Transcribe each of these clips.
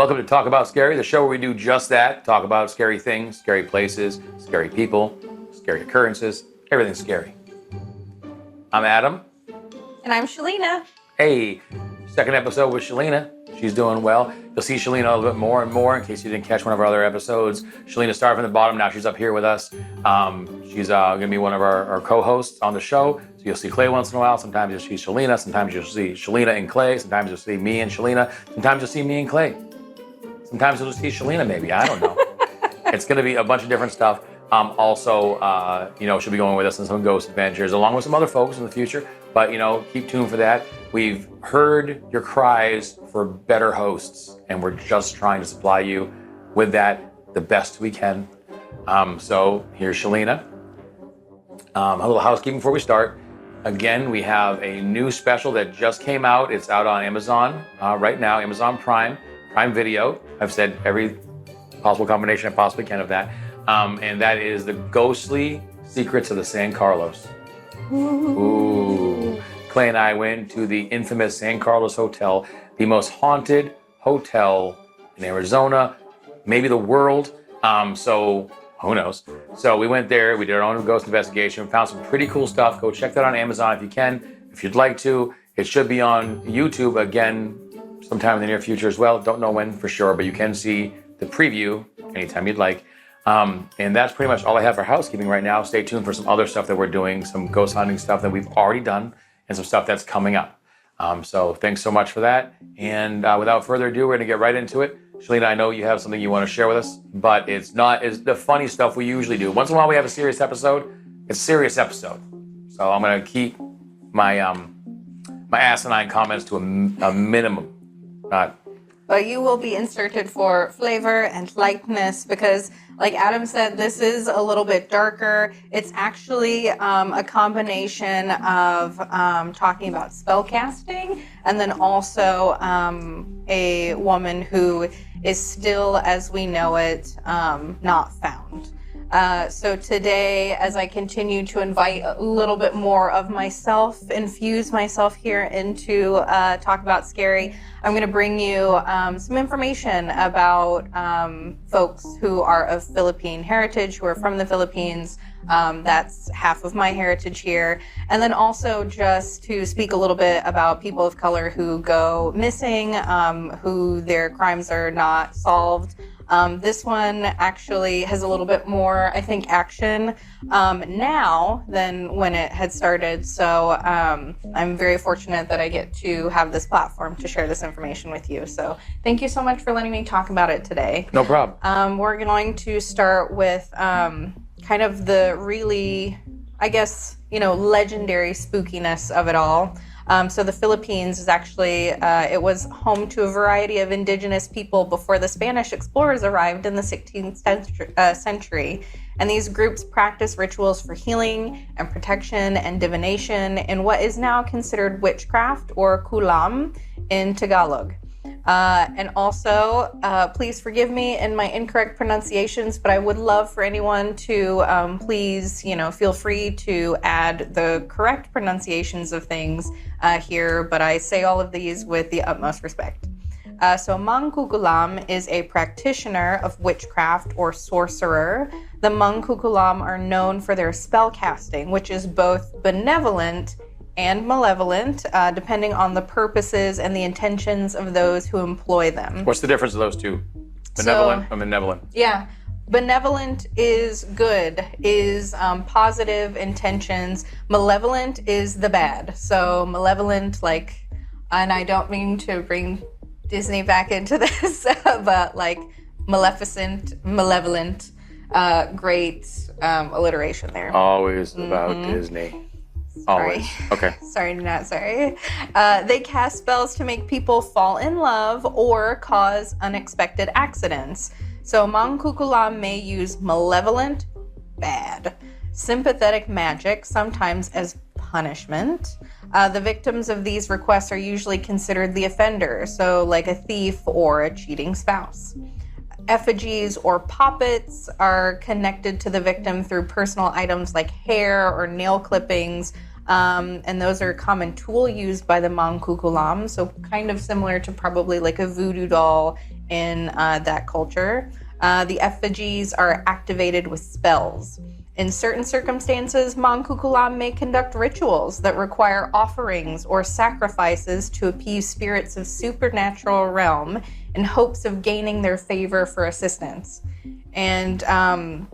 Welcome to Talk About Scary, the show where we do just that. Talk about scary things, scary places, scary people, scary occurrences, everything scary. I'm Adam. And I'm Shelina. Hey, second episode with Shelina. She's doing well. You'll see Shelina a little bit more and more in case you didn't catch one of our other episodes. Shelina started from the bottom. Now she's up here with us. She's going to be one of our co-hosts on the show. So you'll see Clay once in a while. Sometimes you'll see Shelina. Sometimes you'll see Shelina and Clay. Sometimes you'll see me and Shelina. Sometimes you'll see me and Clay. Sometimes you'll just see Shelina maybe. I don't know. It's going to be a bunch of different stuff. Also, she'll be going with us on some ghost adventures along with some other folks in the future. But, keep tuned for that. We've heard your cries for better hosts, and we're just trying to supply you with that the best we can. So here's Shelina. A little housekeeping before we start. Again, we have a new special that just came out. It's out on Amazon right now, Amazon Prime Video. I've said every possible combination I possibly can of that. And that is the Ghostly Secrets of the San Carlos. Ooh. Clay and I went to the infamous San Carlos Hotel, the most haunted hotel in Arizona, maybe the world. So who knows? So we went there, we did our own ghost investigation, found some pretty cool stuff. Go check that on Amazon if you can, if you'd like to. It should be on YouTube again sometime in the near future as well. Don't know when for sure, but you can see the preview anytime you'd like. And that's pretty much all I have for housekeeping right now. Stay tuned for some other stuff that we're doing, some ghost hunting stuff that we've already done, and some stuff that's coming up. So thanks so much for that. And without further ado, we're going to get right into it. Shelina, I know you have something you want to share with us, but it's not as the funny stuff we usually do. Once in a while we have a serious episode. It's a serious episode. So I'm going to keep my my asinine comments to a minimum. But you will be inserted for flavor and lightness because, like Adam said, this is a little bit darker. It's actually a combination of talking about spellcasting and then also a woman who is still, as we know it, not found. So today, as I continue to invite a little bit more of myself, infuse myself here into Talk About Scary, I'm going to bring you some information about folks who are of Philippine heritage, who are from the Philippines. That's half of my heritage here. And then also just to speak a little bit about people of color who go missing, who their crimes are not solved. This one actually has a little bit more, I think, action now than when it had started. So I'm very fortunate that I get to have this platform to share this information with you. So thank you so much for letting me talk about it today. No problem. We're going to start with kind of the really, I guess, legendary spookiness of it all. So the Philippines is actually, it was home to a variety of indigenous people before the Spanish explorers arrived in the 16th century. And these groups practice rituals for healing and protection and divination in what is now considered witchcraft or kulam in Tagalog. And also, please forgive me in my incorrect pronunciations, but I would love for anyone to please, feel free to add the correct pronunciations of things here, but I say all of these with the utmost respect. So Mangkukulam is a practitioner of witchcraft or sorcerer. The Mangkukulam are known for their spell casting, which is both benevolent and malevolent, depending on the purposes and the intentions of those who employ them. What's the difference of those two? Benevolent and malevolent? Yeah. Benevolent is good, is positive intentions. Malevolent is the bad. So malevolent, and I don't mean to bring Disney back into this, but maleficent, malevolent, great alliteration there. Always about Disney. Always. Okay. Sorry, not sorry. They cast spells to make people fall in love or cause unexpected accidents. So Mangkukulam may use malevolent, bad, sympathetic magic, sometimes as punishment. The victims of these requests are usually considered the offender, so like a thief or a cheating spouse. Effigies or poppets are connected to the victim through personal items like hair or nail clippings, and those are a common tool used by the Mangkukulam, so kind of similar to probably like a voodoo doll in that culture. The effigies are activated with spells. In certain circumstances, Mangkukulam may conduct rituals that require offerings or sacrifices to appease spirits of supernatural realm in hopes of gaining their favor for assistance. And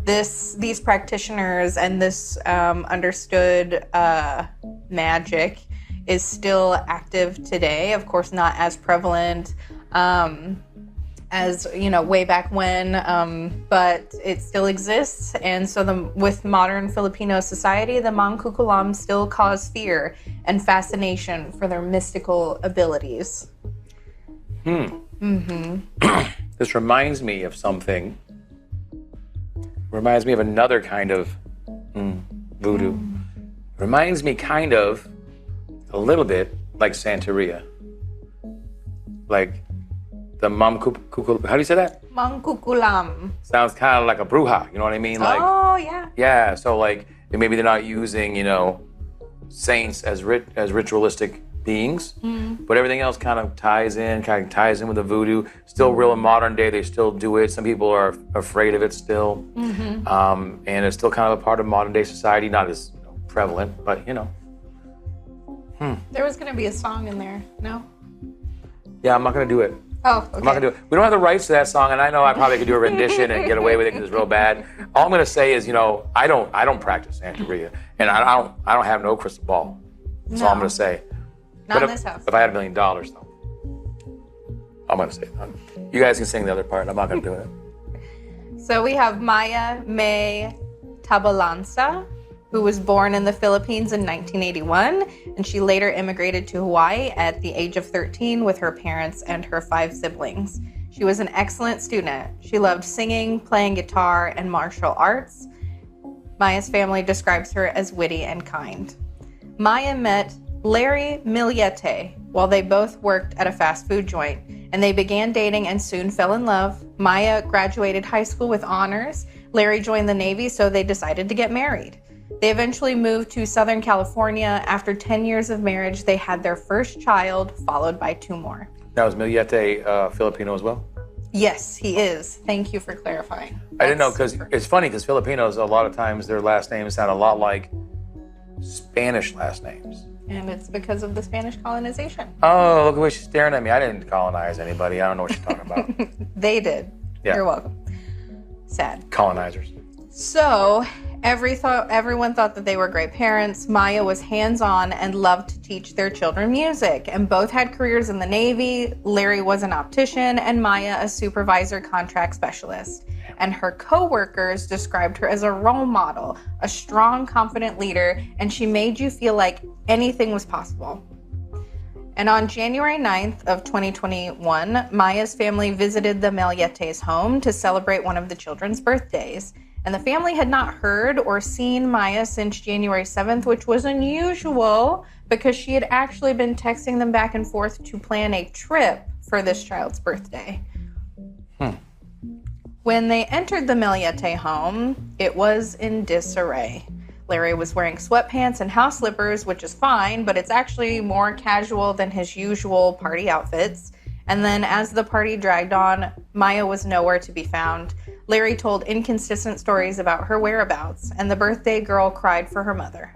these practitioners and this understood magic is still active today. Of course, not as prevalent as way back when, but it still exists. And so with modern Filipino society, the Mangkukulam still cause fear and fascination for their mystical abilities. This reminds me of something. Reminds me of another kind of voodoo. Reminds me kind of a little bit like Santeria. Like the Mangkukulam, how do you say that? Mangkukulam. Sounds kind of like a bruja, you know what I mean? Like, oh, yeah. Yeah, so like maybe they're not using, saints as ritualistic beings, but everything else kind of ties in with the voodoo. Still real in modern day, they still do it. Some people are afraid of it still. And it's still kind of a part of modern day society, not as prevalent, but There was going to be a song in there, no? Yeah, I'm not going to do it. Oh, okay. I'm not going to do it. We don't have the rights to that song, and I know I probably could do a rendition and get away with it because it's real bad. All I'm going to say is, I don't practice Santeria, and I don't have no crystal ball. That's all I'm going to say. Not in this house. If I had $1 million, though, I'm going to say it. You guys can sing the other part. I'm not going to do it. So we have Maya May Tabalansa, who was born in the Philippines in 1981, and she later immigrated to Hawaii at the age of 13 with her parents and her 5 siblings. She was an excellent student. She loved singing, playing guitar, and martial arts. Maya's family describes her as witty and kind. Maya met Larry Millete while they both worked at a fast food joint, and they began dating and soon fell in love. Maya graduated high school with honors. Larry joined the Navy, so they decided to get married. They eventually moved to Southern California. After 10 years of marriage, they had their first child, followed by 2 more. Now, is Millete Filipino as well? Yes, he is. Thank you for clarifying. I didn't know, because it's funny, because Filipinos, a lot of times, their last names sound a lot like Spanish last names. And it's because of the Spanish colonization. Oh, look at what she's staring at me. I didn't colonize anybody. I don't know what she's talking about. They did. Yeah. You're welcome. Sad. Colonizers. So, everyone thought that they were great parents. Maya was hands-on and loved to teach their children music, and both had careers in the Navy. Larry was an optician, and Maya a supervisor contract specialist. And her co-workers described her as a role model, a strong, confident leader, and she made you feel like anything was possible. And on January 9th of 2021, Maya's family visited the Millete's home to celebrate one of the children's birthdays. And the family had not heard or seen Maya since January 7th, which was unusual because she had actually been texting them back and forth to plan a trip for this child's birthday. When they entered the Millete home, it was in disarray. Larry was wearing sweatpants and house slippers, which is fine, but it's actually more casual than his usual party outfits. And then as the party dragged on, Maya was nowhere to be found. Larry told inconsistent stories about her whereabouts, and the birthday girl cried for her mother.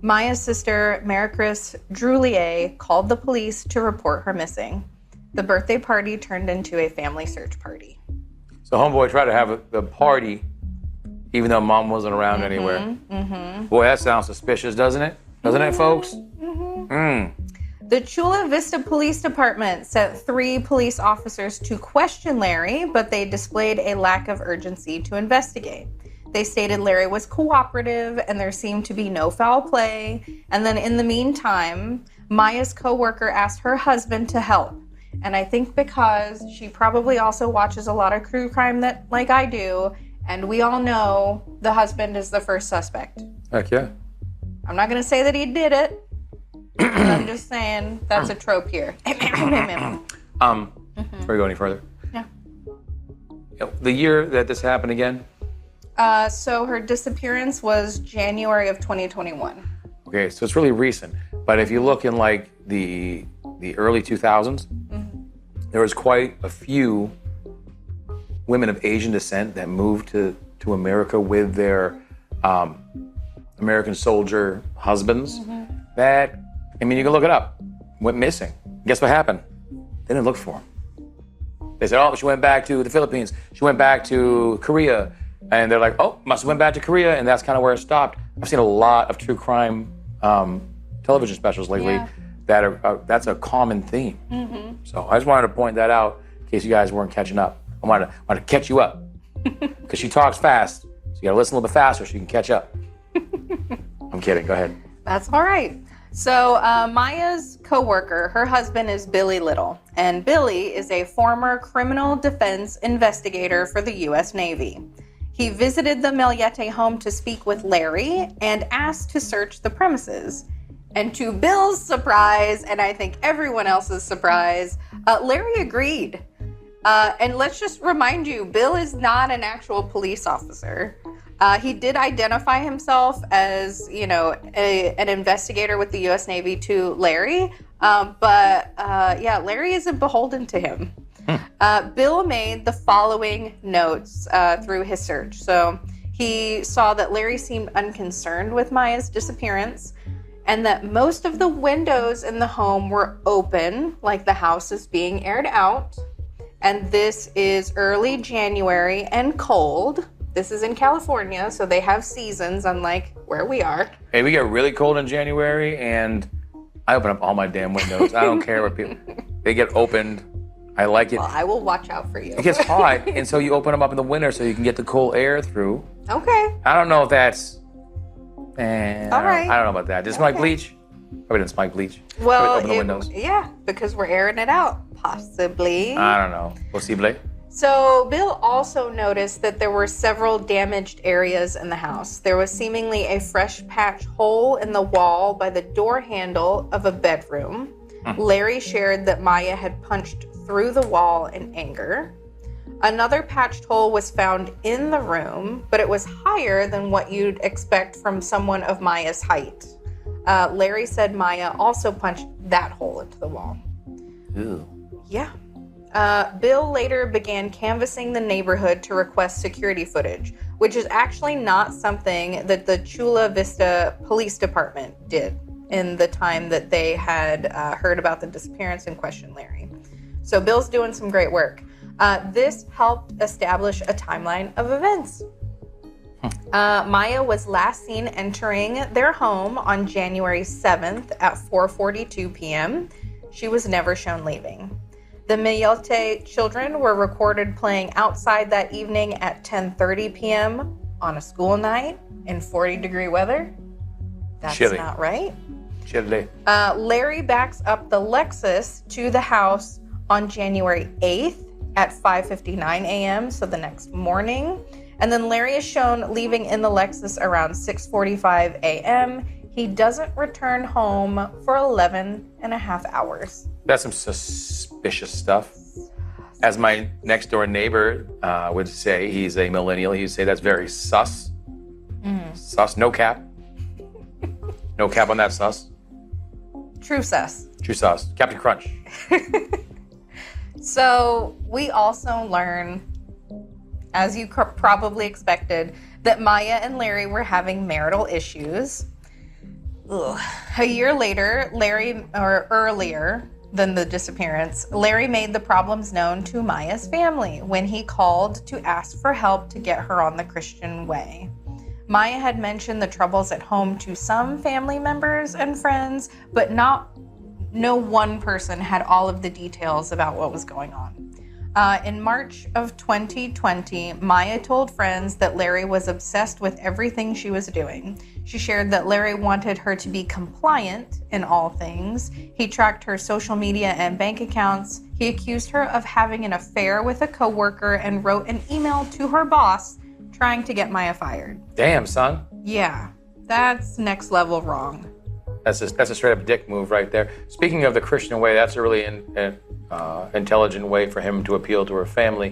Maya's sister, Maricris Drulier, called the police to report her missing. The birthday party turned into a family search party. So homeboy tried to have the party even though mom wasn't around anywhere. Boy, that sounds suspicious, doesn't it? Doesn't it, folks? The Chula Vista Police Department sent 3 police officers to question Larry, but they displayed a lack of urgency to investigate. They stated Larry was cooperative and there seemed to be no foul play. And then in the meantime, Maya's coworker asked her husband to help. And I think because she probably also watches a lot of true crime that, like I do, and we all know the husband is the first suspect. Heck yeah. I'm not going to say that he did it. I'm just saying that's a trope here. Before we go any further. Yeah. The year that this happened again? So her disappearance was January of 2021. Okay, so it's really recent. But if you look in like the early 2000s, there was quite a few women of Asian descent that moved to America with their American soldier husbands. That, I mean, you can look it up, went missing. Guess what happened? They didn't look for them. They said, oh, she went back to the Philippines. She went back to Korea. And they're like, oh, must have went back to Korea. And that's kind of where it stopped. I've seen a lot of true crime television specials lately that are, that's a common theme. So I just wanted to point that out in case you guys weren't catching up. I wanted to catch you up because she talks fast. So you got to listen a little bit faster so you can catch up. I'm kidding. Go ahead. That's all right. So Maya's coworker, her husband is Billy Little, and Billy is a former criminal defense investigator for the U.S. Navy. He visited the Millete home to speak with Larry and asked to search the premises. And to Bill's surprise, and I think everyone else's surprise, Larry agreed. And let's just remind you, Bill is not an actual police officer. He did identify himself as, you know, an investigator with the U.S. Navy to Larry, but Larry isn't beholden to him. Bill made the following notes through his search. So he saw that Larry seemed unconcerned with Maya's disappearance, and that most of the windows in the home were open, like the house is being aired out. And this is early January and cold. This is in California, so they have seasons, unlike where we are. Hey, we get really cold in January, and I open up all my damn windows. I don't care what people, they get opened. I like it. Well, I will watch out for you. It gets hot, and so you open them up in the winter so you can get the cool air through. Okay. I don't know if that's, All right. I don't know about that. Does it smell like bleach? Probably didn't smell like bleach. Well, open the windows. Yeah, because we're airing it out, possibly. I don't know. Possible. So Bill also noticed that there were several damaged areas in the house. There was seemingly a fresh patch hole in the wall by the door handle of a bedroom. Larry shared that Maya had punched through the wall in anger. Another patched hole was found in the room, but it was higher than what you'd expect from someone of Maya's height. Larry said Maya also punched that hole into the wall. Ew. Yeah. Bill later began canvassing the neighborhood to request security footage, which is actually not something that the Chula Vista Police Department did in the time that they had heard about the disappearance and questioned Larry. So Bill's doing some great work. This helped establish a timeline of events. Maya was last seen entering their home on January 7th at 4:42 p.m. She was never shown leaving. The Millete children were recorded playing outside that evening at 10:30 p.m. on a school night in 40-degree weather. That's Chilly. not right. Chilly. Larry backs up the Lexus to the house on January 8th at 5:59 a.m., so the next morning. And then Larry is shown leaving in the Lexus around 6:45 a.m. He doesn't return home for 11 and a half hours. That's some suspicious stuff. As my next door neighbor would say, he's a millennial, he would say that's very sus. Sus, no cap. No cap on that sus. True sus. True sus. Captain Crunch. So we also learn, as you probably expected, that Maya and Larry were having marital issues. Ugh. A year later, earlier than the disappearance, Larry made the problems known to Maya's family when he called to ask for help to get her on the Christian way. Maya had mentioned the troubles at home to some family members and friends, but no one person had all of the details about what was going on. In March of 2020, Maya told friends that Larry was obsessed with everything she was doing. She shared that Larry wanted her to be compliant in all things. He tracked her social media and bank accounts. He accused her of having an affair with a coworker and wrote an email to her boss trying to get Maya fired. Damn, son. Yeah, that's next level wrong. That's a straight up dick move right there. Speaking of the Christian way, that's a really intelligent way for him to appeal to her family.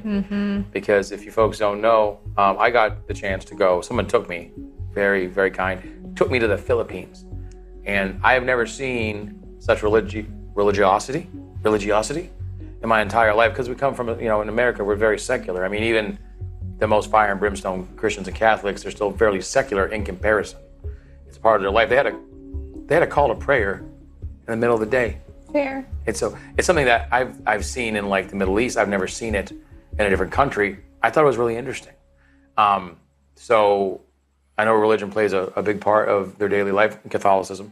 Because if you folks don't know, I got the chance to go. Someone took me, very, very kind, took me to the Philippines. And I have never seen such religiosity. It in my entire life, because we come from, in America, we're very secular. I mean, even the most fire and brimstone Christians and Catholics, they're still fairly secular in comparison. It's part of their life. They had a call to prayer in the middle of the day. Fair. It's something that I've seen in like the Middle East. I've never seen it in a different country. I thought it was really interesting. So I know religion plays a big part of their daily life, Catholicism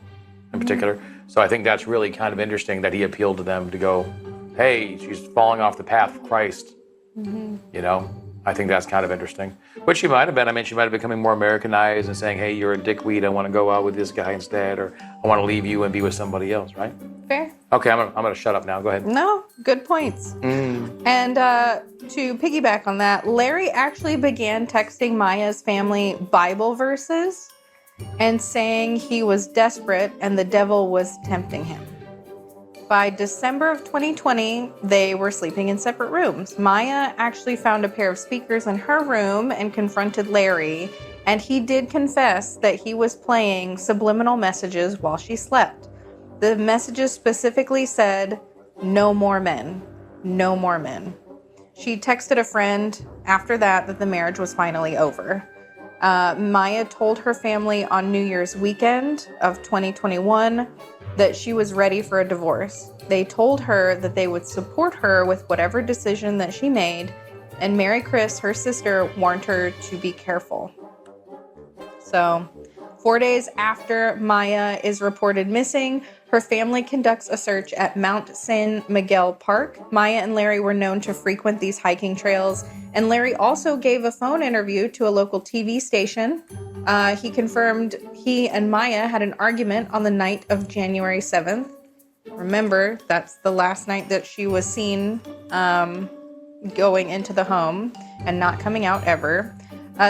in particular. So I think that's really kind of interesting that he appealed to them to go, hey, she's falling off the path of Christ. I think that's kind of interesting. Which she might have been. I mean, she might have becoming more Americanized and saying, hey, you're a dickweed. I want to go out with this guy instead, or I want to leave you and be with somebody else, right? Fair. Okay, I'm gonna shut up now. Go ahead. No, good points. And to piggyback on that, Larry actually began texting Maya's family Bible verses and saying he was desperate and the devil was tempting him. By December of 2020, they were sleeping in separate rooms. Maya actually found a pair of speakers in her room and confronted Larry, and he did confess that he was playing subliminal messages while she slept. The messages specifically said, "No more men, no more men." She texted a friend after that the marriage was finally over. Maya told her family on New Year's weekend of 2021 that she was ready for a divorce. They told her that they would support her with whatever decision that she made, and Mary Chris, her sister, warned her to be careful. So, 4 days after Maya is reported missing, her family conducts a search at Mount San Miguel Park. Maya and Larry were known to frequent these hiking trails, and Larry also gave a phone interview to a local TV station. He confirmed he and Maya had an argument on the night of January 7th. Remember, that's the last night that she was seen going into the home and not coming out ever.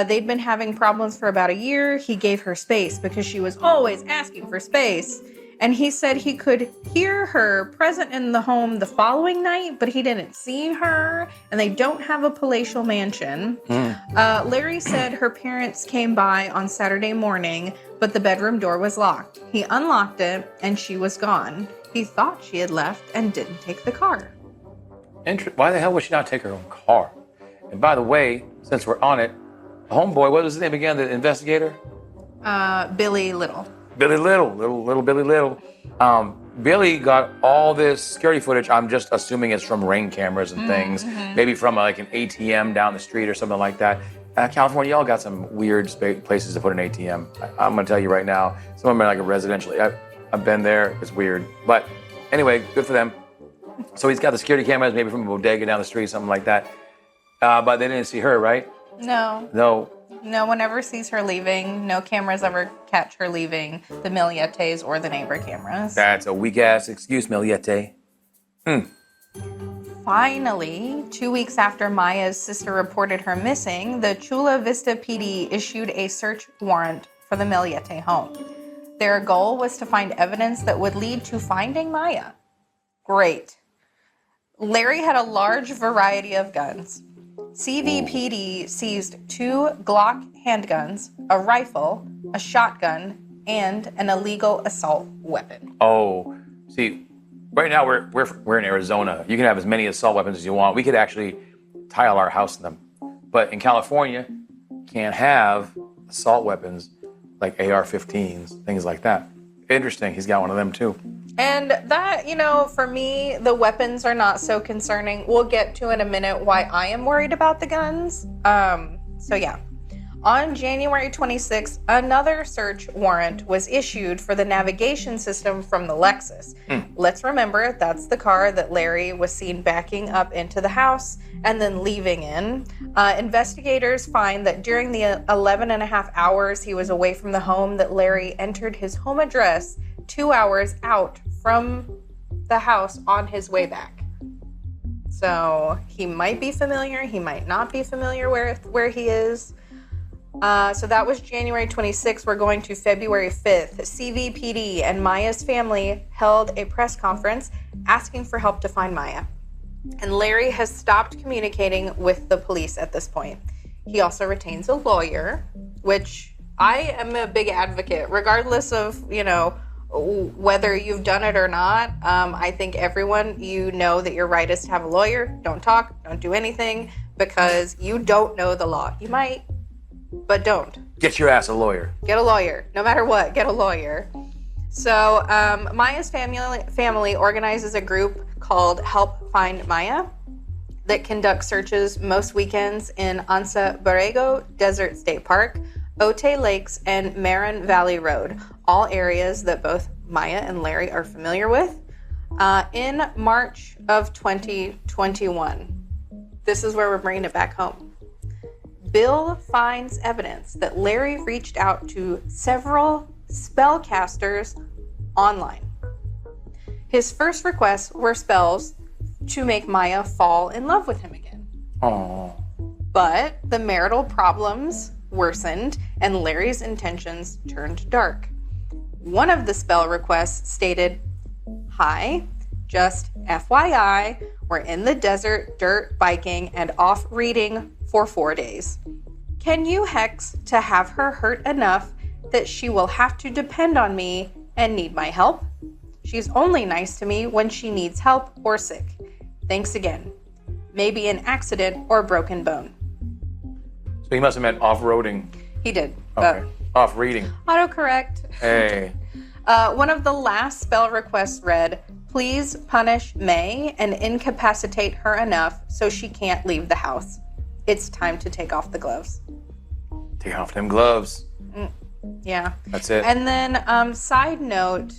They'd been having problems for about a year. He gave her space because she was always asking for space. And he said he could hear her present in the home the following night, but he didn't see her, and they don't have a palatial mansion. Larry said her parents came by on Saturday morning, but the bedroom door was locked. He unlocked it, and she was gone. He thought she had left and didn't take the car. Why the hell would she not take her own car? And by the way, since we're on it, the homeboy, what was his name again, the investigator? Billy Little. Billy little Billy Little. Billy got all this security footage. I'm just assuming it's from Ring cameras and things. Maybe from like an ATM down the street or something like that. California, y'all got some weird places to put an ATM. I'm gonna tell you right now. Some of them are like a residential. I've been there. It's weird. But anyway, good for them. So he's got the security cameras, maybe from a bodega down the street, something like that. But they didn't see her, right? No. No one ever sees her leaving. No cameras ever catch her leaving the Milletes or the neighbor cameras. That's a weak-ass excuse, Millete. Finally, 2 weeks after Maya's sister reported her missing, the Chula Vista PD issued a search warrant for the Millete home. Their goal was to find evidence that would lead to finding Maya. Great. Larry had a large variety of guns. CVPD seized 2 Glock handguns, a rifle, a shotgun, and an illegal assault weapon. Oh, see, right now we're in Arizona. You can have as many assault weapons as you want. We could actually tile our house in them. But in California, you can't have assault weapons like AR-15s, things like that. Interesting, he's got one of them too. And that, for me, the weapons are not so concerning. We'll get to in a minute why I am worried about the guns. So yeah. On January 26th, another search warrant was issued for the navigation system from the Lexus. Let's remember, that's the car that Larry was seen backing up into the house and then leaving in. Investigators find that during the 11 and a half hours he was away from the home, that Larry entered his home address 2 hours out from the house on his way back. So he might be familiar, he might not be familiar where he is. So that was January 26th. We're going to February 5th. CVPD and Maya's family held a press conference asking for help to find Maya. And Larry has stopped communicating with the police at this point. He also retains a lawyer, which I am a big advocate, regardless of, whether you've done it or not, I think everyone, you know that your right is to have a lawyer. Don't talk, don't do anything, because you don't know the law. You might, but don't. Get your ass a lawyer. Get a lawyer. No matter what, get a lawyer. So Maya's family organizes a group called Help Find Maya that conducts searches most weekends in Anza Borrego Desert State Park, Otay Lakes, and Marin Valley Road, all areas that both Maya and Larry are familiar with. In March of 2021, this is where we're bringing it back home. Bill finds evidence that Larry reached out to several spellcasters online. His first requests were spells to make Maya fall in love with him again. Aww. But the marital problems worsened and Larry's intentions turned dark. One of the spell requests stated, "Hi, just FYI, we're in the desert, dirt biking, and off reading for 4 days. Can you hex to have her hurt enough that she will have to depend on me and need my help? She's only nice to me when she needs help or sick. Thanks again. Maybe an accident or broken bone." So he must have meant off-roading. He did. Okay. Off-reading. Autocorrect. Hey. One of the last spell requests read, "Please punish May and incapacitate her enough so she can't leave the house. It's time to take off the gloves." Take off them gloves. Yeah. That's it. And then, side note,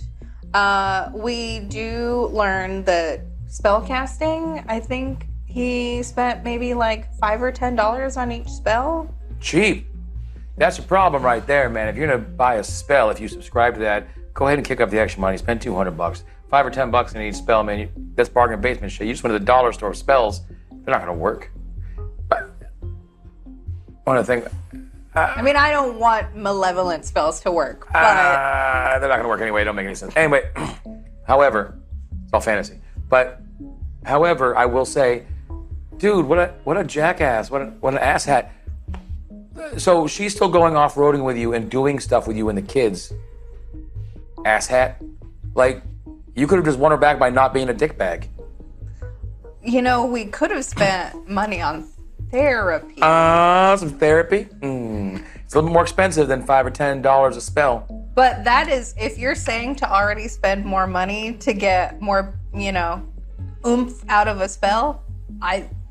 we do learn that spellcasting, I think he spent maybe like $5 or $10 on each spell. Cheap. That's your problem right there, man. If you're gonna buy a spell, if you subscribe to that, go ahead and kick up the extra money. Spend $200, $5 or $10 in each spell, man. That's bargain basement shit. You just went to the dollar store of spells. They're not gonna work. But one of the things. I mean, I don't want malevolent spells to work, but they're not gonna work anyway. It don't make any sense. Anyway, however, it's all fantasy. But however, I will say, dude, what a jackass, what an asshat. So she's still going off-roading with you and doing stuff with you and the kids. Asshat. Like, you could have just won her back by not being a dickbag. you know, we could have spent money on therapy. Some therapy? It's a little bit more expensive than $5 or $10 a spell. But that is, if you're saying to already spend more money to get more, you know, oomph out of a spell,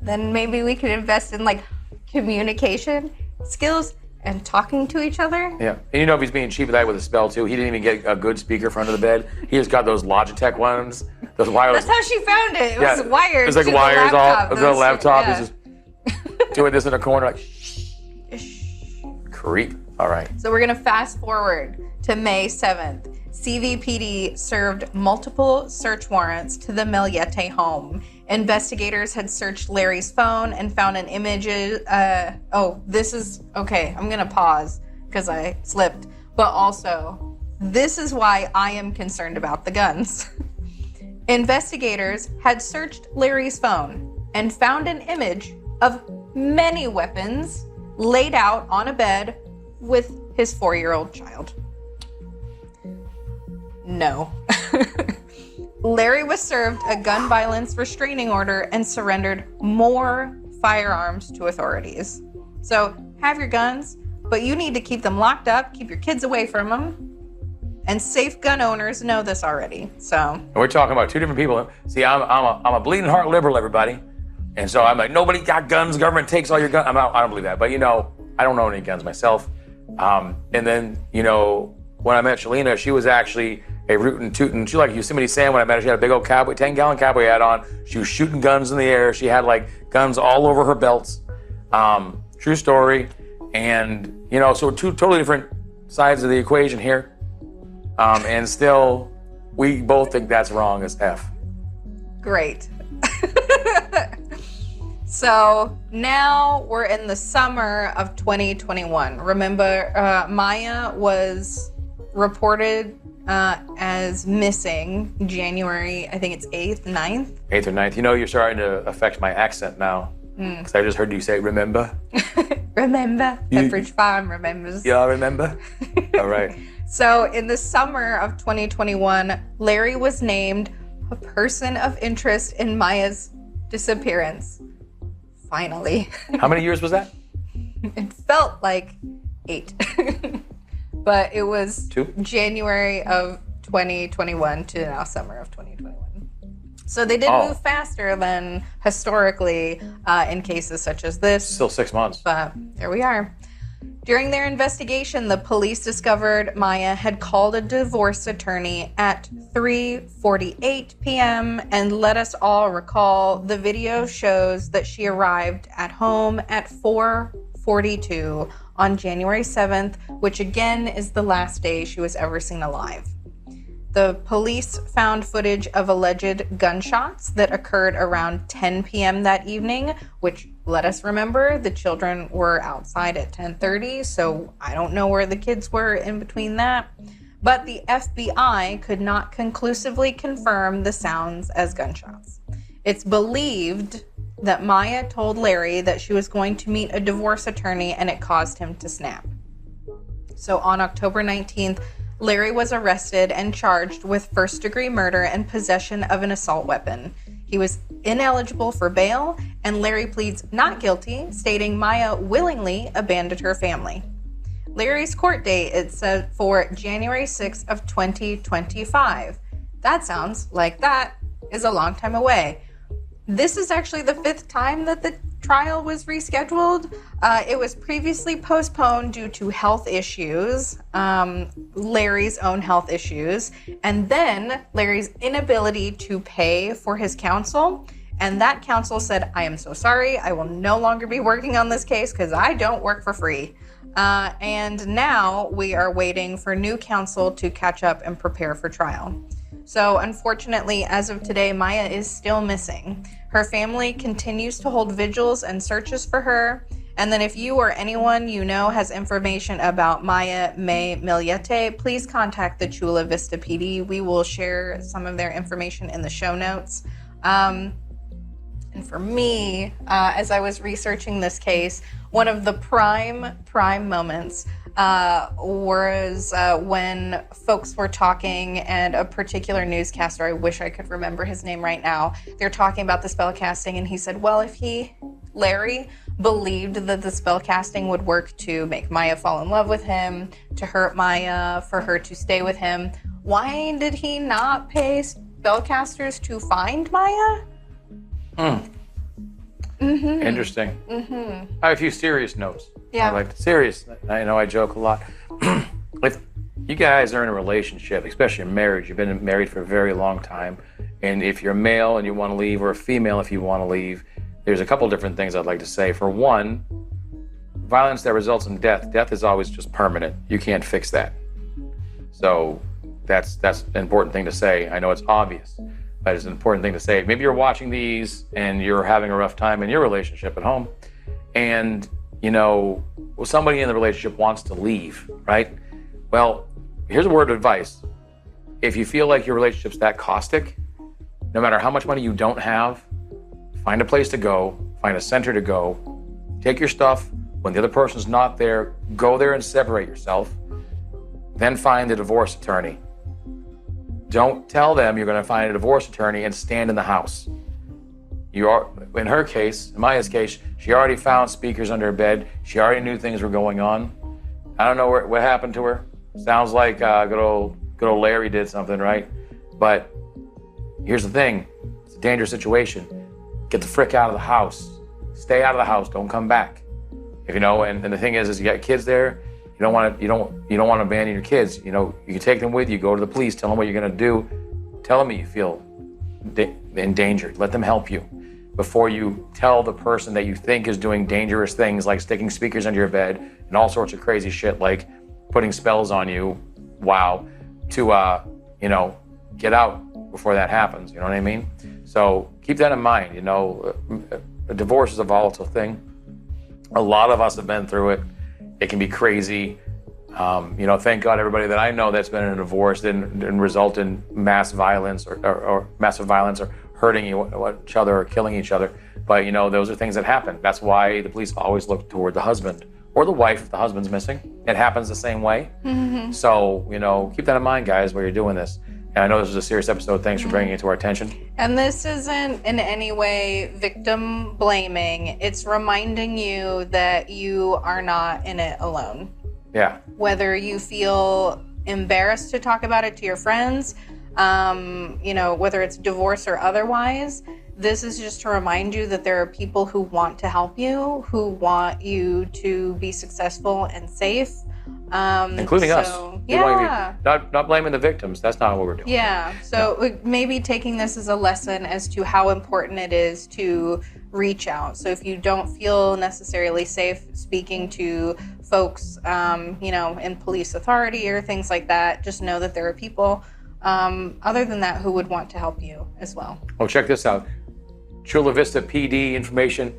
then maybe we could invest in like communication skills and talking to each other. Yeah, and you know if he's being cheap with that with a spell too, he didn't even get a good speaker for under the bed. He just got those Logitech ones, those wireless. That's how she found it. It was wired. It was like to wires the laptop. all. The laptop yeah. is just doing this in a corner, like creep. All right. So we're gonna fast forward to May 7th. CVPD served multiple search warrants to the Millete home. Investigators had searched Larry's phone and found an image. This is okay. I'm gonna pause because I slipped. But also, this is why I am concerned about the guns. Investigators had searched Larry's phone and found an image of many weapons laid out on a bed with his 4-year-old child. No. Larry was served a gun violence restraining order and surrendered more firearms to authorities. So have your guns, but you need to keep them locked up, keep your kids away from them. And safe gun owners know this already. So And we're talking about two different people. See, I'm a bleeding heart liberal, everybody. And so I'm like, nobody got guns, government takes all your guns. I don't believe that. But you know, I don't own any guns myself. And then, you know, when I met Shelina, she was actually a rootin' tootin'. She like Yosemite Sam when I met her. She had a big old cowboy, 10-gallon cowboy hat on. She was shooting guns in the air. She had like guns all over her belts. True story. And, you know, so two totally different sides of the equation here. And still, we both think that's wrong as F. great. So now we're in the summer of 2021. Remember, Maya was reported as missing January, I think it's 8th, 9th? 8th or 9th. You know, you're starting to affect my accent now. Because I just heard you say, remember? Remember? Pepperidge Farm remembers. Yeah, I remember. All right. So in the summer of 2021, Larry was named a person of interest in Maya's disappearance. Finally. How many years was that? It felt like 8. But it was 2? January of 2021 to now summer of 2021. So they did move faster than historically in cases such as this. Still 6 months. But there we are. During their investigation, the police discovered Maya had called a divorce attorney at 3:48 p.m. and let us all recall the video shows that she arrived at home at 4:42 on January 7th, which again is the last day she was ever seen alive. The police found footage of alleged gunshots that occurred around 10 p.m. that evening, which let us remember the children were outside at 10:30, so I don't know where the kids were in between that. But the FBI could not conclusively confirm the sounds as gunshots. It's believed that Maya told Larry that she was going to meet a divorce attorney and it caused him to snap. So on October 19th, Larry was arrested and charged with first-degree murder and possession of an assault weapon. He was ineligible for bail, and Larry pleads not guilty, stating Maya willingly abandoned her family. Larry's court date is set for January 6th of 2025. That sounds like that is a long time away. This is actually the 5th time that the trial was rescheduled. It was previously postponed due to health issues, Larry's own health issues, and then Larry's inability to pay for his counsel. And that counsel said, I am so sorry, I will no longer be working on this case because I don't work for free. And now we are waiting for new counsel to catch up and prepare for trial. So unfortunately, as of today, Maya is still missing. Her family continues to hold vigils and searches for her. And then if you or anyone you know has information about Maya May Millete, please contact the Chula Vista PD. We will share some of their information in the show notes. And for me, as I was researching this case, one of the prime moments was when folks were talking, and a particular newscaster, I wish I could remember his name right now, they're talking about the spell casting, and he said, well, if Larry believed that the spell casting would work to make Maya fall in love with him, to hurt Maya, for her to stay with him, why did he not pay spellcasters to find Maya? Interesting. I have a few serious notes. Yeah. Serious. I know I joke a lot. If you guys are in a relationship, especially in marriage, you've been married for a very long time, and if you're a male and you want to leave, or a female if you want to leave, there's a couple different things I'd like to say. For one, violence that results in death. Death is always just permanent. You can't fix that. So that's an important thing to say. I know it's obvious, but it's an important thing to say. Maybe you're watching these and you're having a rough time in your relationship at home, and somebody in the relationship wants to leave, right? Well, here's a word of advice. If you feel like your relationship's that caustic, no matter how much money you don't have, find a place to go, find a center to go, take your stuff. When the other person's not there, go there and separate yourself. Then find a divorce attorney. Don't tell them you're going to find a divorce attorney and stand in the house. In her case, in Maya's case, she already found speakers under her bed. She already knew things were going on. I don't know what happened to her. Sounds like good old Larry did something, right? But here's the thing. It's a dangerous situation. Get the frick out of the house. Stay out of the house. Don't come back. And the thing is you got kids there. You don't want to abandon your kids. You can take them with you. Go to the police. Tell them what you're going to do. Tell them that you feel endangered. Let them help you before you tell the person that you think is doing dangerous things like sticking speakers under your bed and all sorts of crazy shit like putting spells on you. Wow. To get out before that happens. You know what I mean? So keep that in mind. A divorce is a volatile thing. A lot of us have been through it. It can be crazy. Thank God everybody that I know that's been in a divorce didn't result in mass violence or massive violence or hurting each other or killing each other. But those are things that happen. That's why the police always look toward the husband or the wife if the husband's missing. It happens the same way. So, you know, keep that in mind, guys, while you're doing this. And I know this is a serious episode. Thanks for bringing it to our attention. And this isn't in any way victim blaming. It's reminding you that you are not in it alone. Yeah. Whether you feel embarrassed to talk about it to your friends, you know, whether it's divorce or otherwise, this is just to remind you that there are people who want to help you, who want you to be successful and safe. Including us. We want you Yeah. not blaming the victims. That's not what we're doing. Yeah. So maybe taking this as a lesson as to how important it is to reach out. So if you don't feel necessarily safe speaking to folks, you know, in police authority or things like that, just know that there are people other than that who would want to help you as well. Oh, check this out. Chula Vista PD information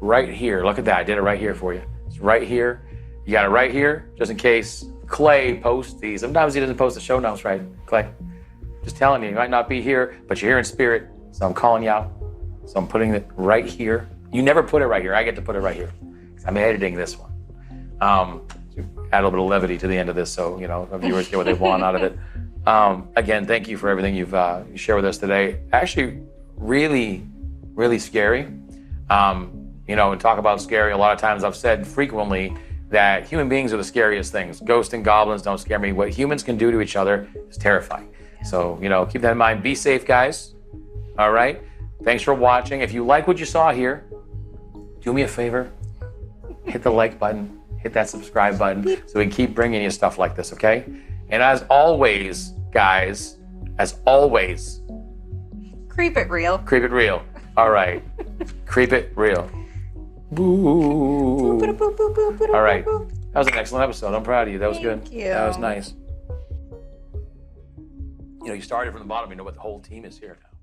right here. Look at that. I did it right here for you. It's right here. You got it right here, just in case Clay posts these. Sometimes he doesn't post the show notes, right, Clay? Just telling you, you might not be here, but you're here in spirit, so I'm calling you out. So I'm putting it right here. You never put it right here. I get to put it right here. I'm editing this one. To add a little bit of levity to the end of this, so you know the viewers get what they want out of it. Again, thank you for everything you shared with us today. Actually, really, really scary. You know, and talk about scary. A lot of times I've said frequently that human beings are the scariest things. Ghosts and goblins don't scare me. What humans can do to each other is terrifying. So, you know, keep that in mind. Be safe, guys. All right? Thanks for watching. If you like what you saw here, do me a favor. Hit the like button. Hit that subscribe button so we can keep bringing you stuff like this, okay? And as always, guys, as always, Creep it real. Creep it real. All right. Creep it real. Boo. All right. That was an excellent episode. I'm proud of you. That was good. Thank you. That was nice. You know, you started from the bottom. You know what the whole team is here now.